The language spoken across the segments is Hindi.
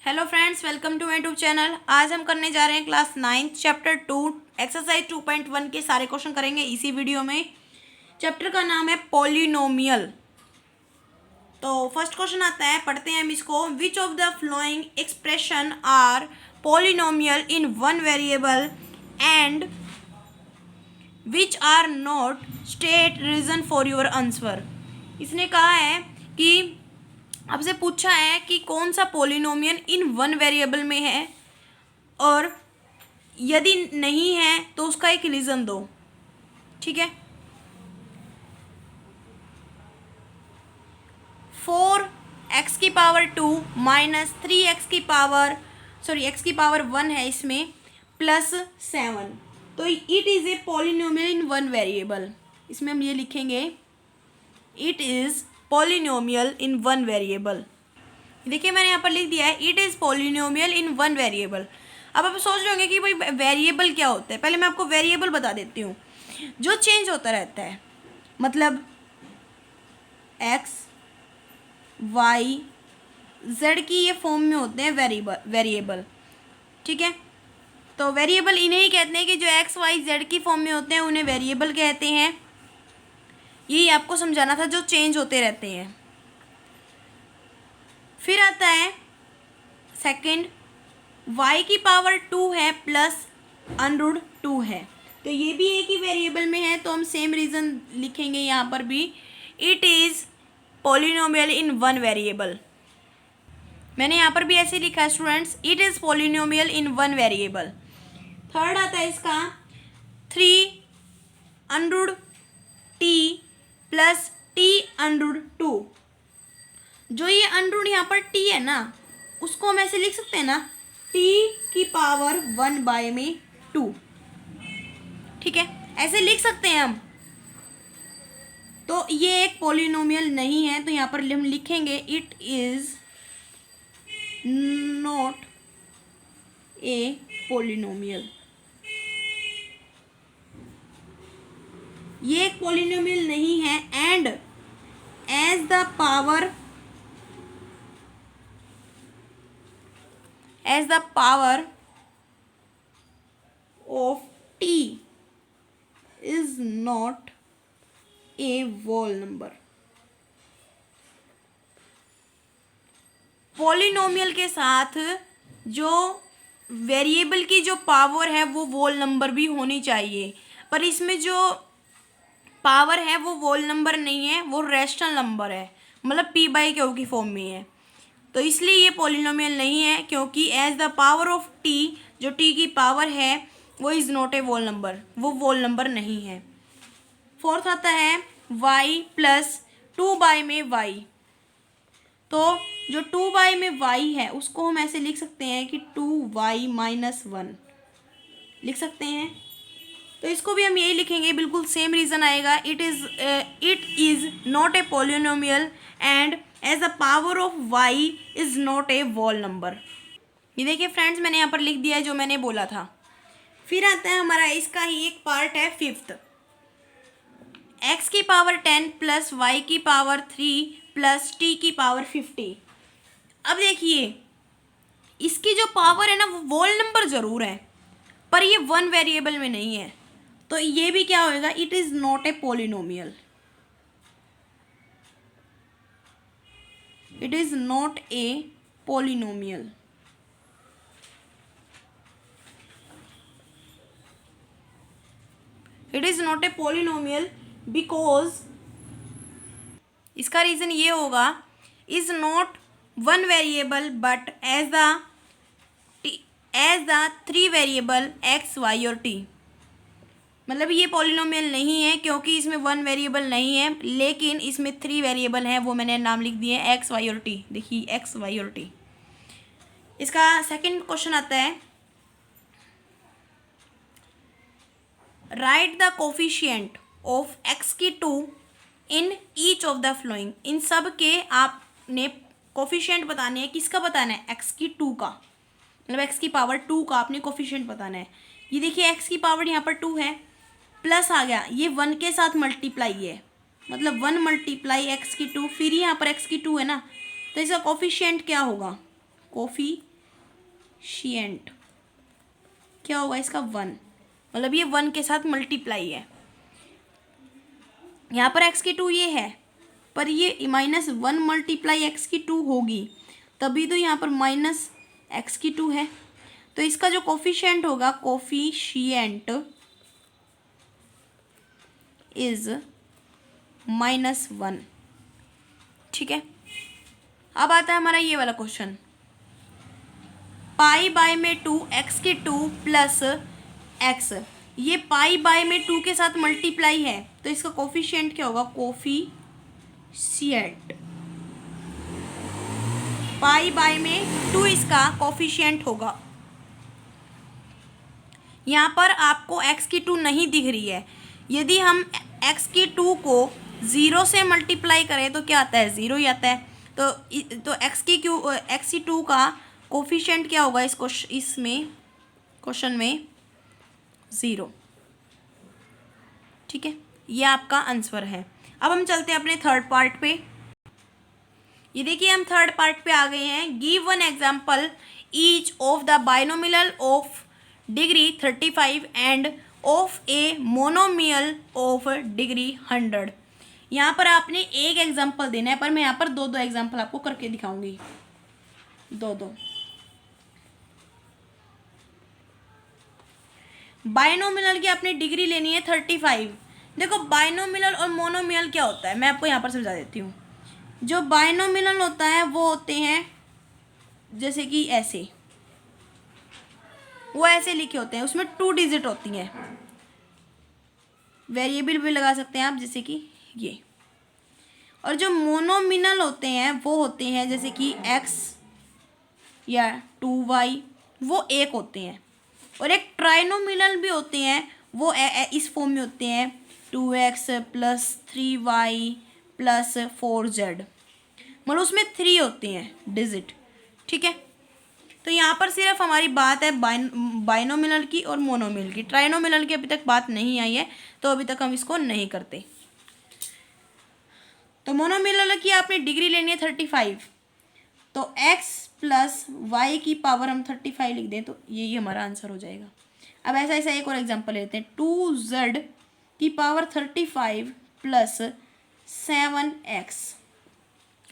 Hello friends, welcome to my YouTube channel. आज हम करने जा रहे हैं क्लास 9 चैप्टर 2 एक्सरसाइज 2.1 के सारे क्वेश्चन करेंगे इसी वीडियो में। चैप्टर का नाम है पॉलिनोमियल। तो फर्स्ट क्वेश्चन आता है, पढ़ते हैं हम इसको। Which of the following expression are polynomial in one variable and which are not, state reason for your answer. इसने कहा है कि आपसे पूछा है कि कौन सा पॉलिनोमियल इन वन वेरिएबल में है और यदि नहीं है तो उसका एक रीज़न दो। ठीक है। 4x⁻² माइनस 3x⁻1 है इसमें प्लस 7। तो it is a polynomial in one variable. इसमें हम ये लिखेंगे, it is polynomial in one variable. देखिए मैंने यहाँ पर लिख दिया है, it is polynomial in one variable. अब आप सोच रहे होंगे कि भाई वेरिएबल क्या होता है। पहले मैं आपको वेरिएबल बता देती हूँ, जो चेंज होता रहता है। मतलब एक्स वाई जेड की ये फॉर्म में होते हैं वेरिएबल। ठीक है। तो वेरिएबल इन्हें ही कहते हैं कि जो एक्स वाई जेड की फॉर्म में होते हैं उन्हें वेरिएबल कहते हैं। यही आपको समझाना था, जो चेंज होते रहते हैं। फिर आता है सेकंड, y⁻² है प्लस √2 है। तो ये भी एक ही वेरिएबल में है, तो हम सेम रीज़न लिखेंगे यहाँ पर भी, it is polynomial in one variable. मैंने यहाँ पर भी ऐसे लिखा है students, it is polynomial in one variable. Third आता है इसका 3√t प्लस t√2। जो ये अंडरूट यहाँ पर t है ना, उसको हम ऐसे लिख सकते हैं ना, t⁻1/2। ठीक है, ऐसे लिख सकते हैं हम। तो ये एक पॉलिनोमियल नहीं है, तो यहाँ पर हम लिखेंगे it is not a polynomial. ये एक पॉलिनोमियल नहीं है। And as the power of t is not a whole number। Polynomial के साथ जो वेरिएबल की जो पावर है वो वोल नंबर भी होनी चाहिए, पर इसमें जो पावर है वो वोल नंबर नहीं है, वो रेशनल नंबर है, मतलब p/q की फॉर्म में है। तो इसलिए ये पॉलिनोमियल नहीं है, क्योंकि as the power of t, जो t की पावर है वो is not a whole number, वो वोल नंबर नहीं है। फोर्थ आता है y प्लस 2 में y। तो जो 2 में y है उसको हम ऐसे लिख सकते हैं कि 2y - 1 लिख सकते हैं। तो इसको भी हम यही लिखेंगे, बिल्कुल सेम रीज़न आएगा। It is not a polynomial and as the power of y is not a whole number. ये देखिए फ्रेंड्स, मैंने यहाँ पर लिख दिया है जो मैंने बोला था। फिर आता है हमारा, इसका ही एक पार्ट है fifth, x⁻10 plus y⁻3 plus t⁻50। अब देखिए इसकी जो पावर है ना वो वोल नंबर ज़रूर है, पर ये वन वेरिएबल में नहीं है। तो ये भी क्या होएगा, it is not a polynomial. It is not a polynomial. It is not a polynomial because, इसका रीज़न ये होगा, is not one variable but as the 3 variable x y और t। मतलब ये पॉलिनोमियल नहीं है क्योंकि इसमें वन वेरिएबल नहीं है, लेकिन इसमें 3 वेरिएबल हैं, वो मैंने नाम लिख दिए x y और t। देखिए x y और t। इसका सेकंड क्वेश्चन आता है, write the coefficient of x⁻² in each of the following. इन सब के आपने कोफिशिएंट बताने हैं। किसका बताना है, x⁻² का, मतलब x⁻² का आपने कोफिशिएंट बताना है। ये देखिए x की पावर यहाँ पर 2 है, प्लस आ गया, ये 1 के साथ मल्टीप्लाई है, मतलब 1 × x⁻², फिर यहाँ पर x⁻² है ना, तो इसका कोफिशिएंट क्या होगा, कोफिशिएंट कोफिशिएंट क्या होगा इसका 1, मतलब ये 1 के साथ मल्टीप्लाई है। यहाँ पर x की 2 ये है, पर ये -1 मल्टीप्लाई x की 2 होगी, तभी तो यहाँ पर -x की 2 है। तो इसका जो कोफिशिएंट होगा, कोफिशिएंट इज -1। ठीक है, अब आता है हमारा ये वाला क्वेश्चन, पाई बाय में 2 x की 2 प्लस x, ये पाई बाय में 2 के साथ मल्टीप्लाई है, तो इसका कोफिशिएंट क्या होगा, कोफिशिएंट पाई बाय में 2 इसका कोफिशिएंट होगा। यहाँ पर आपको x की 2 नहीं दिख रही है, यदि हम x की 2 को 0 से मल्टीप्लाई करें तो क्या आता है, 0 ही आता है। तो x की 2 का कोफिशिएंट क्या होगा इसमें क्वेश्चन में 0। ठीक है, ये आपका आंसर है। अब हम चलते हैं अपने थर्ड पार्ट पे। ये देखिए हम थर्ड पार्ट पे आ गए हैं। Give one example each of the binomial of degree 35 end of a monomial of degree 100। यहाँ पर आपने एक एग्जाम्पल देना है, पर मैं यहाँ पर दो एग्जाम्पल आपको करके दिखाऊंगी, दो। बाइनोमियल की आपने डिग्री लेनी है 35। देखो बाइनोमियल और मोनोमियल क्या होता है, मैं आपको यहाँ पर समझा देती हूँ। जो बाइनोमियल होता है वो होते हैं जैसे कि ऐसे, वो ऐसे लिखे होते हैं, उसमें 2 डिजिट होती हैं, वेरिएबल भी लगा सकते हैं आप जैसे कि ये। और जो मोनोमियल होते हैं वो होते हैं जैसे कि x या 2y, वो एक होते हैं। और एक ट्राइनोमियल भी होते हैं, वो इस फॉर्म में होते हैं 2x + 3y + 4z, मतलब उसमें 3 होते हैं डिजिट। ठीक है, तो यहाँ पर सिर्फ हमारी बात है बाइनोमियल की और मोनोमियल की। ट्राइनोमियल की अभी तक बात नहीं आई है, तो अभी तक हम इसको नहीं करते। तो मोनोमियल की आपने डिग्री लेनी है 35, तो x + y की पावर हम 35 लिख दें तो यही हमारा आंसर हो जाएगा। अब ऐसा एक और एग्जांपल लेते हैं, 2z की पावर 35 + 7x,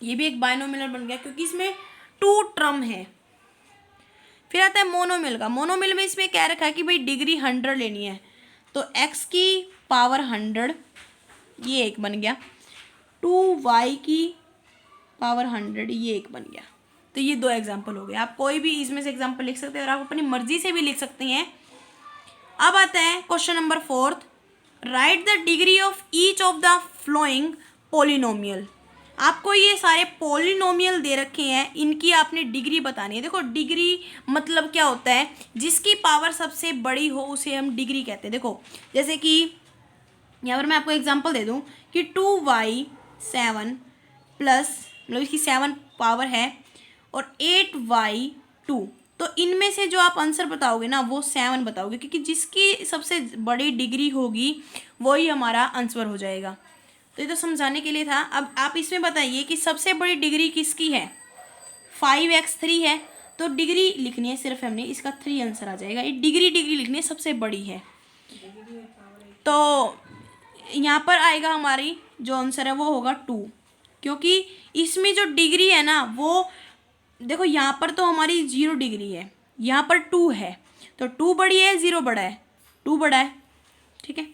ये भी एक बाइनोमियल बन गया क्योंकि इसमें 2 टर्म है। फिर आता है मोनोमियल का। मोनोमियल में इसमें क्या रखा है कि भाई डिग्री 100 लेनी है, तो x की पावर 100 ये एक बन गया, 2y की पावर 100 ये एक बन गया। तो ये 2 एग्जाम्पल हो गए। आप कोई भी इसमें से एग्जाम्पल लिख सकते हैं और आप अपनी मर्जी से भी लिख सकते हैं। अब आता है question number 4, right the degree of each of the flowing polynomial. आपको ये सारे पॉलिनोमियल दे रखे हैं, इनकी आपने डिग्री बतानी है। देखो डिग्री मतलब क्या होता है, जिसकी पावर सबसे बड़ी हो उसे हम डिग्री कहते हैं। देखो जैसे कि यहाँ पर मैं आपको एग्जांपल दे दूँ कि 2y 7 प्लस, मतलब इसकी 7 पावर है, और 8y 2, तो इनमें से जो आप आंसर बताओगे ना वो 7 बताओगे, क्योंकि जिसकी सबसे बड़ी डिग्री होगी वही हमारा आंसर हो जाएगा। तो ये तो समझाने के लिए था। अब आप इसमें बताइए कि सबसे बड़ी डिग्री किसकी है, 5x 3 है, तो डिग्री लिखनी है सिर्फ हमने, इसका 3 आंसर आ जाएगा। ये डिग्री लिखनी है, सबसे बड़ी है, तो यहाँ पर आएगा हमारी जो आंसर है वो होगा 2, क्योंकि इसमें जो डिग्री है ना वो देखो यहाँ पर तो हमारी 0 डिग्री है, यहाँ पर 2 है, तो 2 बड़ी है 0 बड़ा है, 2 बड़ा है। ठीक है,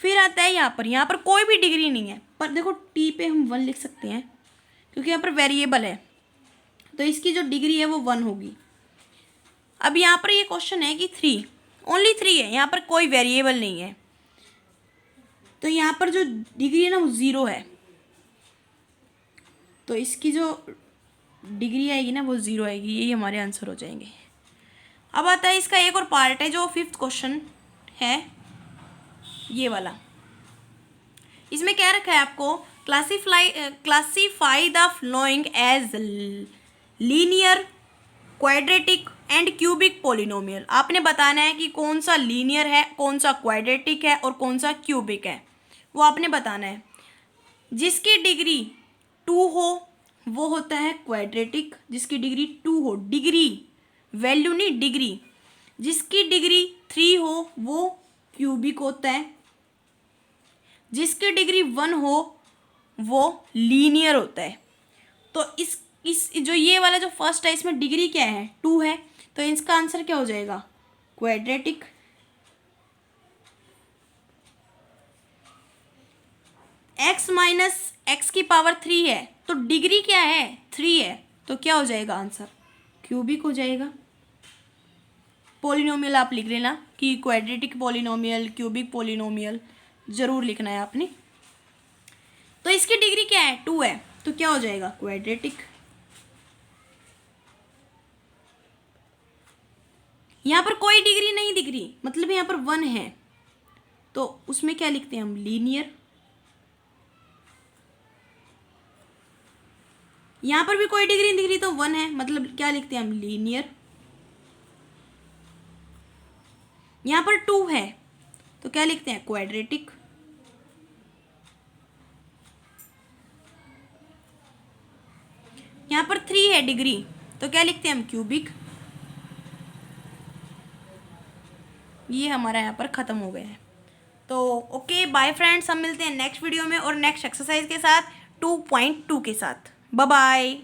फिर आता है यहाँ पर कोई भी डिग्री नहीं है, पर देखो t पे हम 1 लिख सकते हैं क्योंकि यहाँ पर वेरिएबल है, तो इसकी जो डिग्री है वो 1 होगी। अब यहाँ पर ये क्वेश्चन है कि 3 ओनली 3 है, यहाँ पर कोई वेरिएबल नहीं है, तो यहाँ पर जो डिग्री है ना वो 0 है, तो इसकी जो डिग्री आएगी ना वो 0 आएगी, यही हमारे आंसर हो जाएंगे। अब आता है इसका एक और पार्ट है जो 5th क्वेश्चन है, ये वाला। इसमें क्या रखा है आपको, classify the following as linear, quadratic and cubic polynomial. आपने बताना है कि कौन सा लीनियर है, कौन सा क्वाड्रेटिक है और कौन सा क्यूबिक है, वो आपने बताना है। जिसकी डिग्री 2 हो वो होता है क्वाड्रेटिक, जिसकी डिग्री 2 हो, डिग्री वैल्यू नहीं, डिग्री। जिसकी डिग्री 3 हो वो क्यूबिक होता है, जिसकी डिग्री 1 हो वो लीनियर होता है। तो इस जो ये वाला जो फर्स्ट है इसमें डिग्री क्या है, 2 है, तो इसका आंसर क्या हो जाएगा, क्वाड्रेटिक। x माइनस एक्स की पावर 3 है तो डिग्री क्या है, 3 है, तो क्या हो जाएगा आंसर, क्यूबिक हो जाएगा। पॉलिनोमियल आप लिख लेना कि क्वाड्रेटिक पॉलिनोमियल, क्यूबिक पॉलिनोमियल जरूर लिखना है आपने। तो इसकी डिग्री क्या है, 2 है, तो क्या हो जाएगा, क्वाड्रेटिक। यहाँ पर कोई डिग्री नहीं दिख रही, मतलब यहाँ पर 1 है, तो उसमें क्या लिखते हैं हम, लीनियर। यहाँ पर भी कोई डिग्री नहीं दिख रही तो 1 है, मतलब क्या लिखते हैं हम, लीनियर। यहाँ पर 2 है तो क्या लिखते हैं, क्वाड्रेटिक। यहाँ पर 3 है डिग्री तो क्या लिखते हैं हम, क्यूबिक। ये हमारा यहाँ पर ख़त्म हो गया है। तो ओके बाय फ्रेंड्स, हम मिलते हैं नेक्स्ट वीडियो में और नेक्स्ट एक्सरसाइज के साथ 2.2 के साथ। Bye bye.